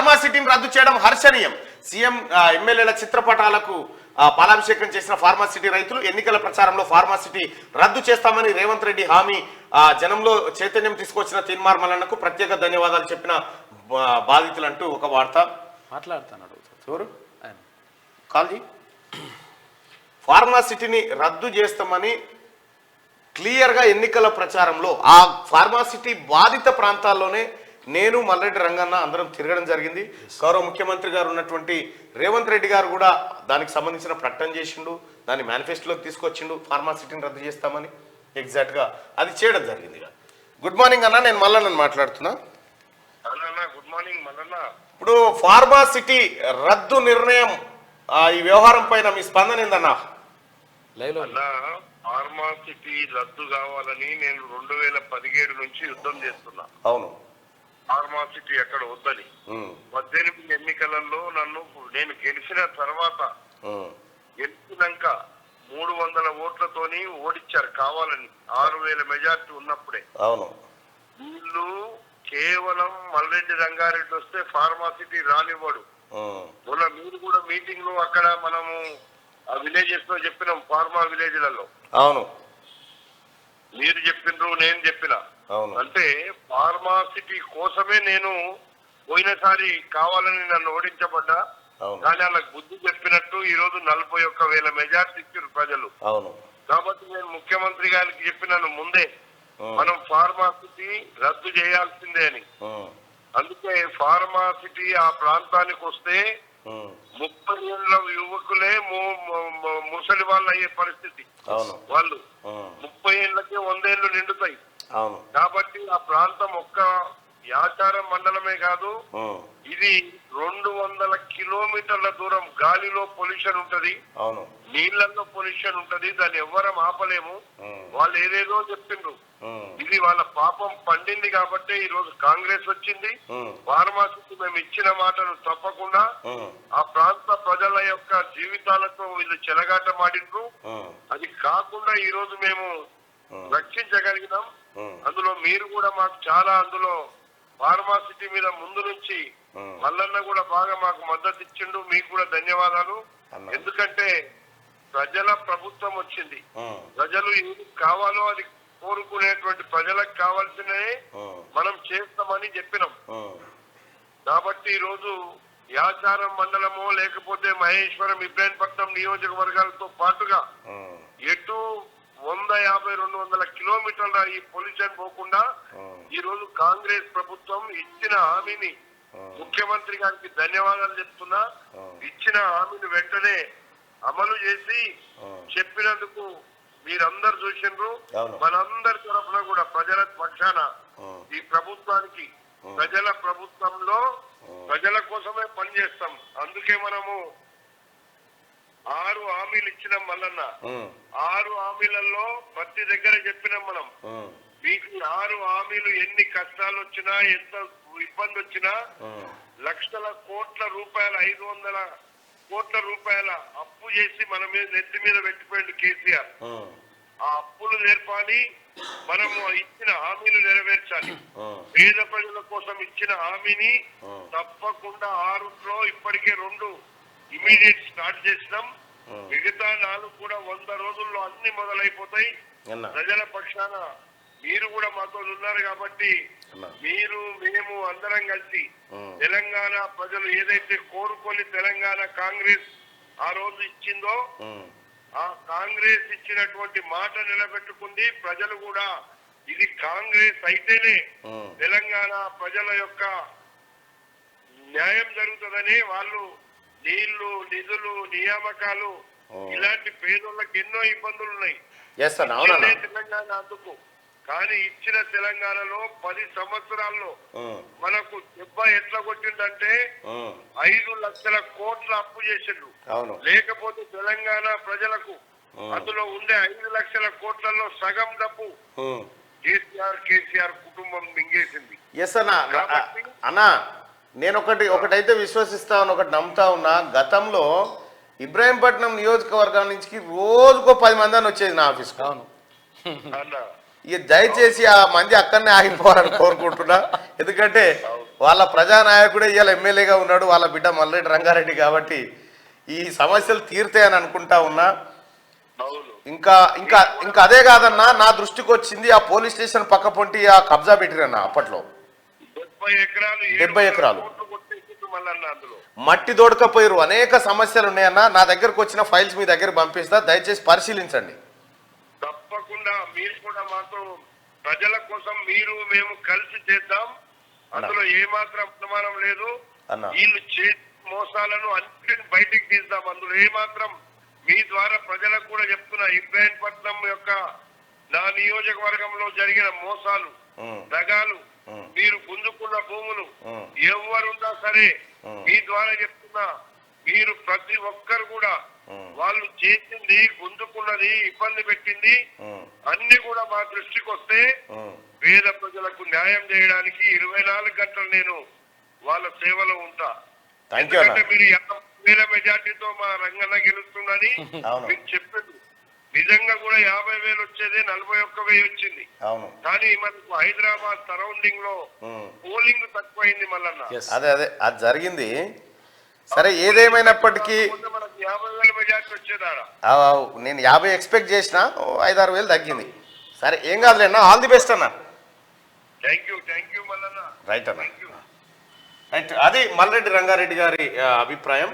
ఫార్మాసిటీని రద్దు చేయడం హర్షణీయం. సీఎం ఎమ్మెల్యేల చిత్రపటాలకు పాలాభిషేకం చేసిన ఫార్మాసిటీ రైతులు ఎన్నికల ప్రచారంలో ఫార్మాసిటీ రద్దు చేస్తామని రేవంత్ రెడ్డి హామీ. జనంలో చైతన్యం తీసుకొచ్చిన తీన్మార్ మల్లన్నకు ప్రత్యేక ధన్యవాదాలు చెప్పిన బాధితులు అంటూ ఒక వార్త మాట్లాడుతున్నాడు. ఎవరు కాల్జీ? ఫార్మాసిటీని రద్దు చేస్తామని క్లియర్గా ఎన్నికల ప్రచారంలో ఆ ఫార్మాసిటీ బాధిత ప్రాంతాల్లోనే నేను మల్లెడ్డి రంగన్న అందరం తిరగడం జరిగింది. గౌరవ ముఖ్యమంత్రి గారు ఉన్నటువంటి రేవంత్ రెడ్డి గారు కూడా దానికి సంబంధించిన ప్రకటన చేసిండు, దాన్ని మేనిఫెస్టోలోకి తీసుకొచ్చిండు, ఫార్మాసిటీని రద్దు చేస్తామని. ఎగ్జాక్ట్గా అది చేయడం జరిగింది. గుడ్ మార్నింగ్ అన్న, నేను మల్లన్న మాట్లాడుతున్నా. Good morning Mallanna. ఇప్పుడు ఫార్మాసిటీ రద్దు నిర్ణయం ఈ వ్యవహారం పైన మీ స్పందన ఏందన్నా? ఫార్మాసిటీ రద్దు కావాలని నేను 2017 నుంచి యుద్ధం చేస్తున్నా. అవును, ఫార్మాసిటీ ఎక్కడ వద్దని. 18 ఎన్నికలలో నేను గెలిచిన తర్వాత గెలిచినాక 300 ఓట్లతోని ఓడించారు కావాలని. 6000 మెజార్టీ ఉన్నప్పుడే. అవును, వీళ్ళు కేవలం మల్లెడ్డి రంగారెడ్డి వస్తే ఫార్మాసిటీ రానివ్వడు. మొన్న మీరు కూడా మీటింగ్ లో అక్కడ మనము ఆ విలేజెస్ లో చెప్పినాం, ఫార్మా విలేజ్లలో. అవును, మీరు చెప్పిండ్రు, నేను చెప్పిన. అంటే ఫార్మాసిటీ కోసమే నేను పోయినసారి కావాలని నన్ను ఓడించబడ్డా. కానీ వాళ్ళకి బుద్ధి చెప్పినట్టు ఈ రోజు 41,000 మెజార్టీ ఇచ్చారు ప్రజలు. కాబట్టి నేను ముఖ్యమంత్రి గారికి చెప్పినాను ముందే, మనం ఫార్మాసిటీ రద్దు చేయాల్సిందే అని. అందుకే ఫార్మాసిటీ ఆ ప్రాంతానికి వస్తే 30 ఏళ్ళ యువకులే ముసలి వాళ్ళు అయ్యే పరిస్థితి. వాళ్ళు 30 ఏళ్ళకే 100 ఏళ్ళు నిండుతాయి. కాబట్టి ఆ ప్రాంతం ఒక్క యాచారం మండలమే కాదు, ఇది 200 కిలోమీటర్ల దూరం. గాలిలో పొల్యూషన్ ఉంటది, నీళ్లలో పొల్యూషన్ ఉంటది, దాన్ని ఎవ్వరం ఆపలేము. వాళ్ళు ఏదేదో చెప్పిండ్రు. ఇది వాళ్ళ పాపం పండింది కాబట్టి ఈ రోజు కాంగ్రెస్ వచ్చింది. ఫార్మాసిటీ మేము ఇచ్చిన మాటను తప్పకుండా ఆ ప్రాంత ప్రజల యొక్క జీవితాలతో వీళ్ళు చెలగాటమాడిండ్రు. అది కాకుండా ఈ రోజు మేము రక్షించగలిగినాం. అందులో మీరు కూడా మాకు చాలా అందులో ఫార్మాసిటీ మీద ముందు నుంచి మల్లన్న కూడా బాగా మాకు మద్దతు ఇచ్చిండు. మీకు కూడా ధన్యవాదాలు. ఎందుకంటే ప్రజల ప్రభుత్వం వచ్చింది, ప్రజలు ఏది కావాలో అది కోరుకునేటువంటి ప్రజలకు కావాల్సినవి మనం చేస్తామని చెప్పినాం. కాబట్టి ఈ రోజు యాచారం మండలము లేకపోతే మహేశ్వరం, ఇబ్రాహీంపట్నం నియోజకవర్గాలతో పాటుగా ఎటు 150-200 కిలోమీటర్ల ఈ పొల్యూషన్ పోకుండా ఈ రోజు కాంగ్రెస్ ప్రభుత్వం ఇచ్చిన హామీని, ముఖ్యమంత్రి గారికి ధన్యవాదాలు చెప్తున్నా, ఇచ్చిన హామీని వెంటనే అమలు చేసి చెప్పినందుకు మీరందరు చూసిండ్రు. మనందరి తరఫున కూడా ప్రజల పక్షాన ఈ ప్రభుత్వానికి, ప్రజల ప్రభుత్వంలో ప్రజల కోసమే పనిచేస్తాం. అందుకే మనము 6 హామీలు ఇచ్చినాం మల్లన్న. 6 హామీలలో ప్రతి దగ్గర చెప్పినాం మనం, మీకు 6 హామీలు ఎన్ని కష్టాలు వచ్చినా, ఎంత ఇబ్బంది వచ్చినా, లక్షల కోట్ల రూపాయల 500 కోట్ల రూపాయల అప్పు చేసి మన మీద నెత్తి మీద పెట్టిపోయింది కేసీఆర్. ఆ అప్పులు నేర్పాలి, మనము ఇచ్చిన హామీలు నెరవేర్చాలి. పేద ప్రజల కోసం ఇచ్చిన హామీని తప్పకుండా 6లో ఇప్పటికే 2 ఇమీడియట్ స్టార్ట్ చేసినాం. మిగతా 4 కూడా 100 రోజుల్లో అన్ని మొదలైపోతాయి. ప్రజల పక్షాన మీరు కూడా మాతో ఉన్నారు కాబట్టి మీరు, మేము అందరం కలిసి తెలంగాణ ప్రజలు ఏదైతే కోరుకొని తెలంగాణ కాంగ్రెస్ ఆ రోజు ఇచ్చిందో ఆ కాంగ్రెస్ ఇచ్చినటువంటి మాట నిలబెట్టుకుంది. ప్రజలు కూడా ఇది కాంగ్రెస్ అయితేనే తెలంగాణ ప్రజల యొక్క న్యాయం జరుగుతుందని వాళ్ళు నీళ్లు, నిధులు, నియామకాలు ఇలాంటి పేదోళ్ళకి ఎన్నో ఇబ్బందులు ఉన్నాయి తెలంగాణ అందుకు. కానీ ఇచ్చిన తెలంగాణలో 10 సంవత్సరాల్లో మనకు దెబ్బ ఎట్లా కొట్టిందంటే 5 లక్షల కోట్ల అప్పు చేసిండ్రు. లేకపోతే తెలంగాణ ప్రజలకు అందులో ఉండే 5 లక్షల కోట్లలో సగం డబ్బు కేసీఆర్ కుటుంబం మింగేసింది. అన్నా నేను ఒకటైతే విశ్వసిస్తా ఉన్నా, ఒకటి నమ్ముతా ఉన్నా. గతంలో ఇబ్రాహీంపట్నం నియోజకవర్గం నుంచి రోజుకో 10 మంది అని వచ్చేది నా ఆఫీస్కి. ఇక దయచేసి ఆ మంది అక్కడనే ఆగిపోవాలని కోరుకుంటున్నా. ఎందుకంటే వాళ్ళ ప్రజానాయకుడే ఇవాళ ఎమ్మెల్యేగా ఉన్నాడు, వాళ్ళ బిడ్డ మల్రెడ్డి రంగారెడ్డి. కాబట్టి ఈ సమస్యలు తీరుతాయని అనుకుంటా ఉన్నా. అవును. ఇంకా ఇంకా ఇంకా అదే కాదన్నా, నా దృష్టికి వచ్చింది ఆ పోలీస్ స్టేషన్ పక్క పొంటి ఆ కబ్జా పెట్టిరన్న అప్పట్లో 70 ఎకరాలు మట్టి దోడకపోయారు. అనేక సమస్యలు ఉన్నాయన్న. నా దగ్గరకు వచ్చిన ఫైల్స్ మీ దగ్గర పంపిస్తా, దయచేసి పరిశీలించండి. తప్పకుండా మీరు కూడా మాతో ప్రజల కోసం మీరు మేము కలిసి చేద్దాం, అందులో ఏమాత్రం అనుమానం లేదు. వీళ్ళు చేసే మోసాలను అన్నిటిని బయటికి తీద్దాం, అందులో ఏమాత్రం. మీ ద్వారా ప్రజలకు కూడా చెప్తున్నా, ఇబ్రాహీంపట్నం యొక్క నా నియోజకవర్గంలో జరిగిన మోసాలు, దగాలు, మీరు గుంజుకున్న భూములు ఎవరున్నా సరే మీ ద్వారా చెప్తున్నా, మీరు ప్రతి ఒక్కరు కూడా వాళ్ళు చేసింది, గుంజుకున్నది, ఇబ్బంది పెట్టింది అన్ని కూడా మా దృష్టికి వస్తే పేద ప్రజలకు న్యాయం చేయడానికి 24 గంటలు నేను వాళ్ళ సేవలో ఉంటా. ఎందుకంటే మీరు 50,000 మెజార్టీతో మా రంగన్న గెలుస్తుందని మీరు చెప్పారు. నిజంగా కూడా 50,000 వచ్చేదే 41,000 వచ్చింది. కానీ మనకు హైదరాబాద్ సరౌండింగ్ లో పోలింగ్ తక్కువైంది మల్లన్న. అదే అదే అది జరిగింది. సరే, ఏదేమైనప్పటికీ మనకు 50,000 మెజార్టీ వచ్చేదారా? నేను 50 ఎక్స్పెక్ట్ చేసిన, 5-6 వేలు తగ్గింది. సరే, ఏం కాదులే అన్న. ఆల్ ది బెస్ట్ అన్న. Thank you Mallanna. రైట్ అన్న. రైట్. అది మల్రెడ్డి రంగారెడ్డి గారి అభిప్రాయం.